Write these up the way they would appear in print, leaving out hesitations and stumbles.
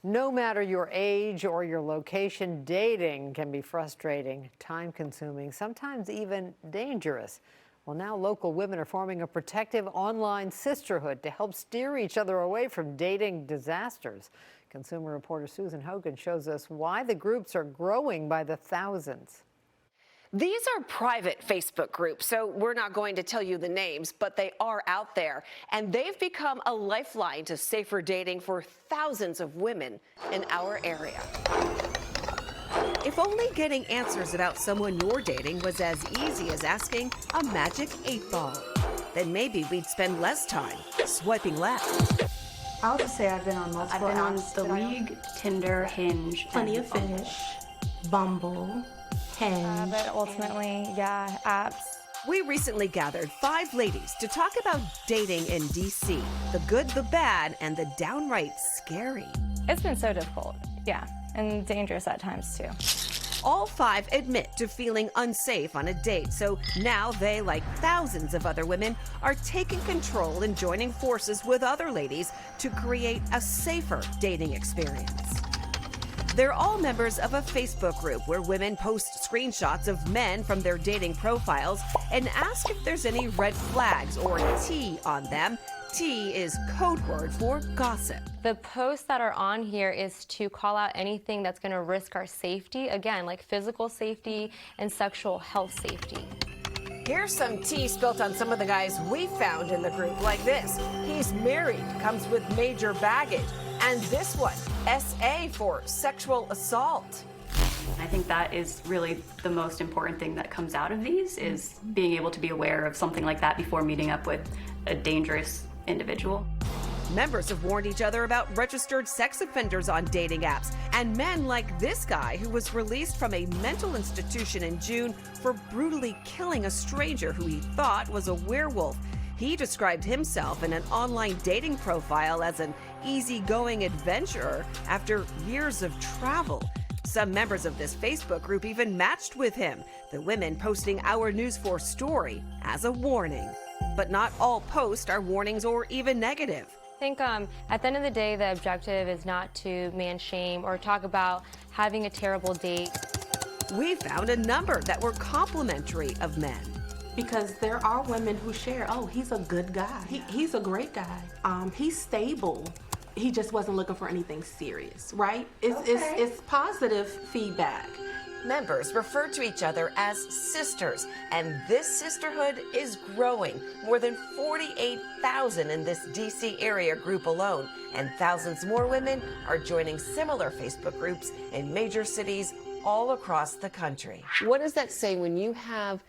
No matter your age or your location, dating can be frustrating, time-consuming, sometimes even dangerous. Well, now local women are forming a protective online sisterhood to help steer each other away from dating disasters. Consumer reporter Susan Hogan shows us why the groups are growing by the thousands. These are private Facebook groups, so we're not going to tell you the names, but they are out there, and they've become a lifeline to safer dating for thousands of women in our area. If only getting answers about someone you're dating was as easy as asking a magic 8-ball, then maybe we'd spend less time swiping left. I'll just say I've been on multiple I've been on apps. The League, Tinder, Hinge, Plenty of Fish, Bumble, Hinge. But ultimately, yeah, apps. We recently gathered 5 ladies to talk about dating in DC, the good, the bad, and the downright scary. It's been so difficult, yeah, and dangerous at times too. All 5 admit to feeling unsafe on a date, so now they, like thousands of other women, are taking control and joining forces with other ladies to create a safer dating experience. They're all members of a Facebook group where women post screenshots of men from their dating profiles and ask if there's any red flags or tea on them. Tea is code word for gossip. The posts that are on here is to call out anything that's going to risk our safety, again, like physical safety and sexual health safety. Here's some tea spilt on some of the guys we found in the group, like this. He's married, comes with major baggage. And this one, SA for sexual assault. I think that is really the most important thing that comes out of these, is being able to be aware of something like that before meeting up with a dangerous individual. Members have warned each other about registered sex offenders on dating apps, and men like this guy who was released from a mental institution in June for brutally killing a stranger who he thought was a werewolf. He described himself in an online dating profile as an easygoing adventurer after years of travel. Some members of this Facebook group even matched with him, the women posting our News 4 story as a warning. But not all posts are warnings or even negative. I think at the end of the day, the objective is not to man shame or talk about having a terrible date. We found a number that were complimentary of men. Because there are women who share, oh, he's a good guy. He's a great guy. He's stable. He just wasn't looking for anything serious, right? It's positive feedback. Members refer to each other as sisters, and this sisterhood is growing. More than 48,000 in this DC area group alone, and thousands more women are joining similar Facebook groups in major cities all across the country. What does that say when you have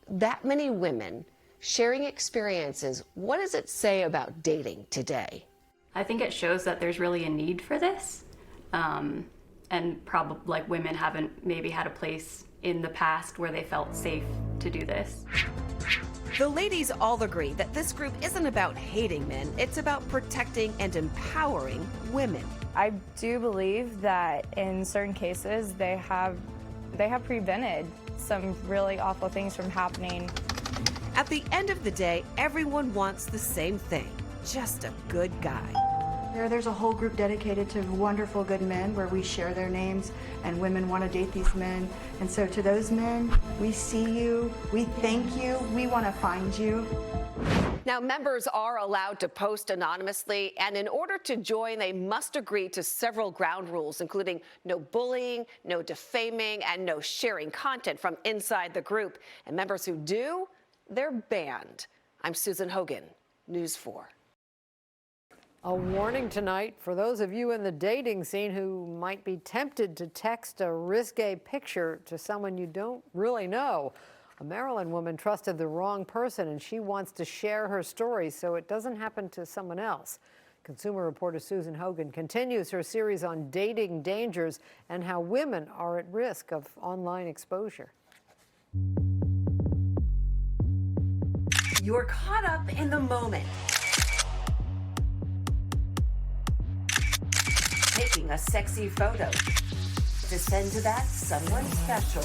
that many women sharing experiences? What does it say about dating today? I think it shows that there's really a need for this, and probably like women haven't maybe had a place in the past where they felt safe to do this. The ladies all agree that this group isn't about hating men, it's about protecting and empowering women. I do believe that in certain cases they have prevented some really awful things from happening. At the end of the day, everyone wants the same thing, just a good guy. There's a whole group dedicated to wonderful good men where we share their names and women want to date these men. And so to those men, we see you, we thank you, we want to find you. Now, members are allowed to post anonymously, and in order to join, they must agree to several ground rules, including no bullying, no defaming, and no sharing content from inside the group. And members who do, they're banned. I'm Susan Hogan, News 4. A warning tonight for those of you in the dating scene who might be tempted to text a risque picture to someone you don't really know. A Maryland woman trusted the wrong person, and she wants to share her story so it doesn't happen to someone else. Consumer reporter Susan Hogan continues her series on dating dangers and how women are at risk of online exposure. You're caught up in the moment. Taking a sexy photo to send to that someone special.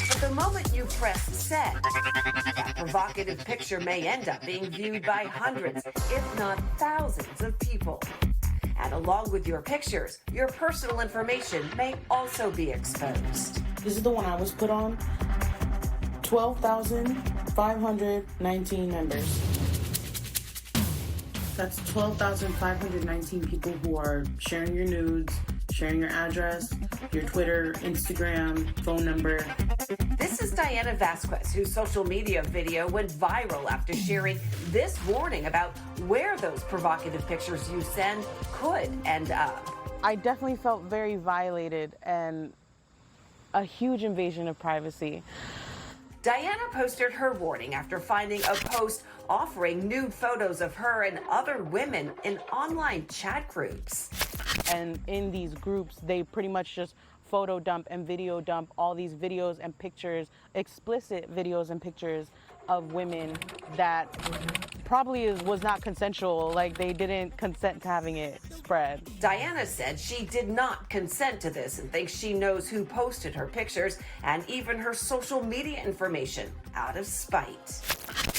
But the moment you press send, that provocative picture may end up being viewed by hundreds, if not thousands of people. And along with your pictures, your personal information may also be exposed. This is the one I was put on. 12,519 members. That's 12,519 people who are sharing your nudes, sharing your address, your Twitter, Instagram, phone number. This is Diana Vasquez, whose social media video went viral after sharing this warning about where those provocative pictures you send could end up. I definitely felt very violated and a huge invasion of privacy. Diana posted her warning after finding a post offering nude photos of her and other women in online chat groups. And in these groups, they pretty much just photo dump and video dump all these videos and pictures, explicit videos and pictures of women that probably was not consensual, like they didn't consent to having it spread. Diana said she did not consent to this and thinks she knows who posted her pictures and even her social media information out of spite.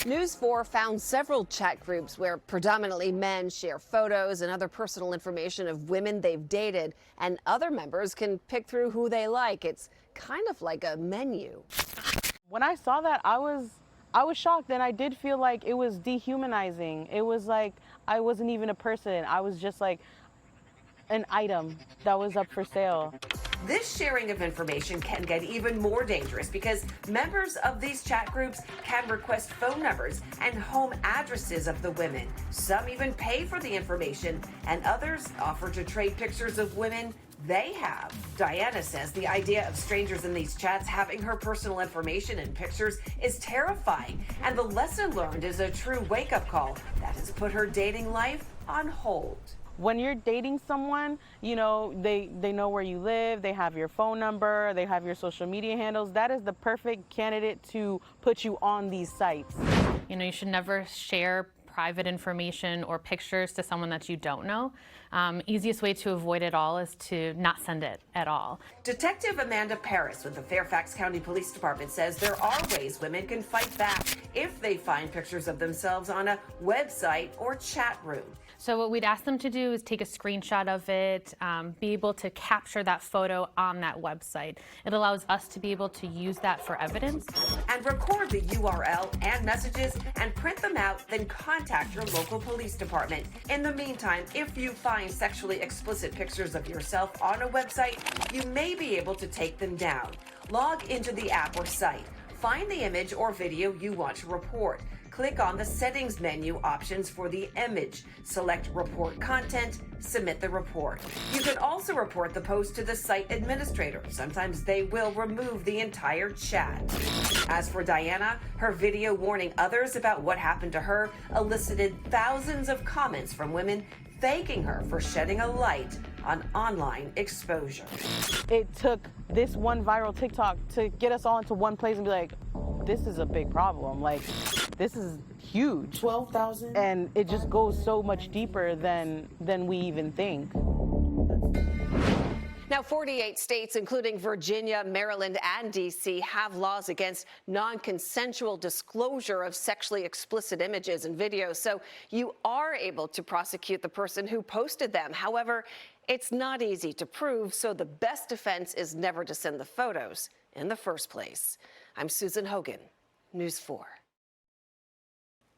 News 4 found several chat groups where predominantly men share photos and other personal information of women they've dated, and other members can pick through who they like. It's kind of like a menu. When I saw that, I was shocked, and I did feel like it was dehumanizing. It was like I wasn't even a person. I was just like an item that was up for sale. This sharing of information can get even more dangerous because members of these chat groups can request phone numbers and home addresses of the women. Some even pay for the information, and others offer to trade pictures of women they have. Diana says the idea of strangers in these chats having her personal information and pictures is terrifying, and the lesson learned is a true wake-up call that has put her dating life on hold. When you're dating someone, you know, they know where you live, they have your phone number, they have your social media handles. That is the perfect candidate to put you on these sites. You know, you should never share private information or pictures to someone that you don't know. Easiest way to avoid it all is to not send it at all. Detective Amanda Paris with the Fairfax County Police Department says there are ways women can fight back if they find pictures of themselves on a website or chat room. So what we'd ask them to do is take a screenshot of it, be able to capture that photo on that website. It allows us to be able to use that for evidence. And record the URL and messages and print them out, then contact your local police department. In the meantime, if you find sexually explicit pictures of yourself on a website, you may be able to take them down. Log into the app or site. Find the image or video you want to report. Click on the settings menu options for the image. Select report content, submit the report. You can also report the post to the site administrator. Sometimes they will remove the entire chat. As for Diana, her video warning others about what happened to her elicited thousands of comments from women thanking her for shedding a light on online exposure. It took this one viral TikTok to get us all into one place and be like, this is a big problem. Like, this is huge. 12,000. And it just goes so much deeper than we even think. Now, 48 states, including Virginia, Maryland, and D.C., have laws against non-consensual disclosure of sexually explicit images and videos, so you are able to prosecute the person who posted them. However, it's not easy to prove, so the best defense is never to send the photos in the first place. I'm Susan Hogan, News 4.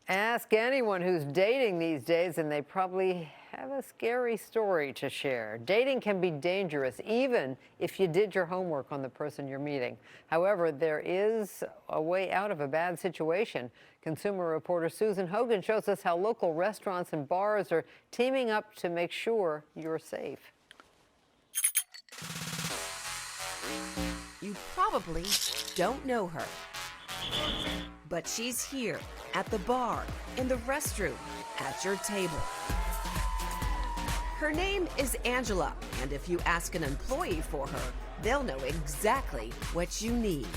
Ask anyone who's dating these days, and they probably have a scary story to share. Dating can be dangerous, even if you did your homework on the person you're meeting. However, there is a way out of a bad situation. Consumer reporter Susan Hogan shows us how local restaurants and bars are teaming up to make sure you're safe. You probably don't know her, but she's here at the bar, in the restroom, at your table. Her name is Angela, and if you ask an employee for her, they'll know exactly what you need.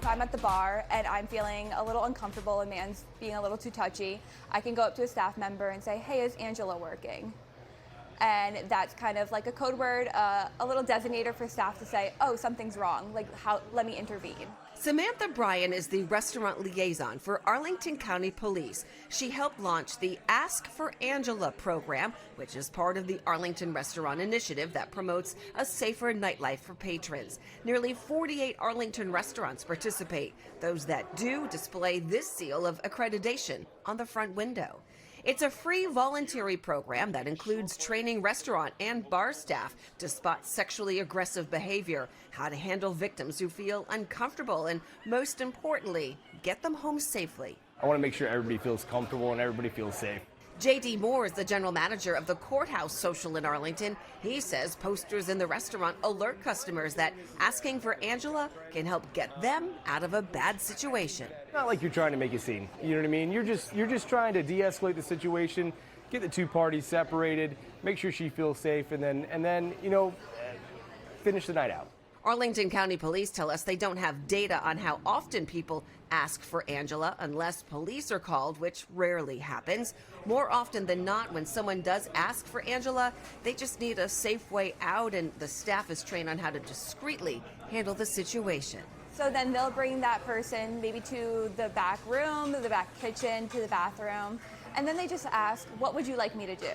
If I'm at the bar and I'm feeling a little uncomfortable, a man's being a little too touchy, I can go up to a staff member and say, hey, is Angela working? And that's kind of like a code word, a little designator for staff to say, oh, something's wrong, like let me intervene. Samantha Bryan is the restaurant liaison for Arlington County Police. She helped launch the Ask for Angela program, which is part of the Arlington Restaurant Initiative that promotes a safer nightlife for patrons. Nearly 48 Arlington restaurants participate. Those that do display this seal of accreditation on the front window. It's a free voluntary program that includes training restaurant and bar staff to spot sexually aggressive behavior, how to handle victims who feel uncomfortable, and most importantly, get them home safely. I want to make sure everybody feels comfortable and everybody feels safe. J.D. Moore is the general manager of the Courthouse Social in Arlington. He says posters in the restaurant alert customers that asking for Angela can help get them out of a bad situation. Not like you're trying to make a scene. You know what I mean? You're just trying to de-escalate the situation, get the two parties separated, make sure she feels safe, and then finish the night out. Arlington County Police tell us they don't have data on how often people ask for Angela unless police are called, which rarely happens. More often than not, when someone does ask for Angela, they just need a safe way out, and the staff is trained on how to discreetly handle the situation. So then they'll bring that person maybe to the back room, the back kitchen, to the bathroom, and then they just ask, what would you like me to do?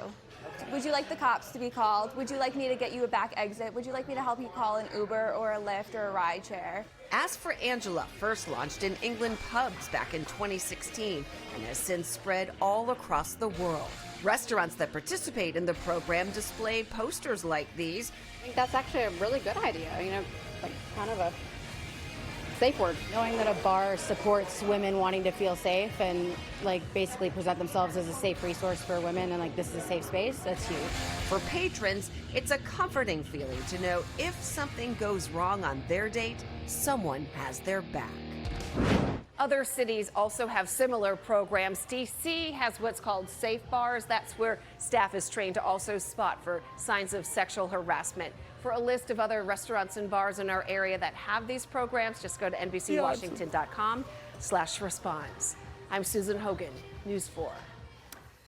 Would you like the cops to be called? Would you like me to get you a back exit? Would you like me to help you call an Uber or a Lyft or a ride share? Ask for Angela first launched in England pubs back in 2016 and has since spread all across the world. Restaurants that participate in the program display posters like these. I think that's actually a really good idea, like kind of a safe word. Knowing that a bar supports women wanting to feel safe and basically present themselves as a safe resource for women and this is a safe space, that's huge. For patrons, it's a comforting feeling to know if something goes wrong on their date, someone has their back. Other cities also have similar programs. DC has what's called safe bars. That's where staff is trained to also spot for signs of sexual harassment. For a list of other restaurants and bars in our area that have these programs, just go to NBCWashington.com/response. I'm Susan Hogan, News 4.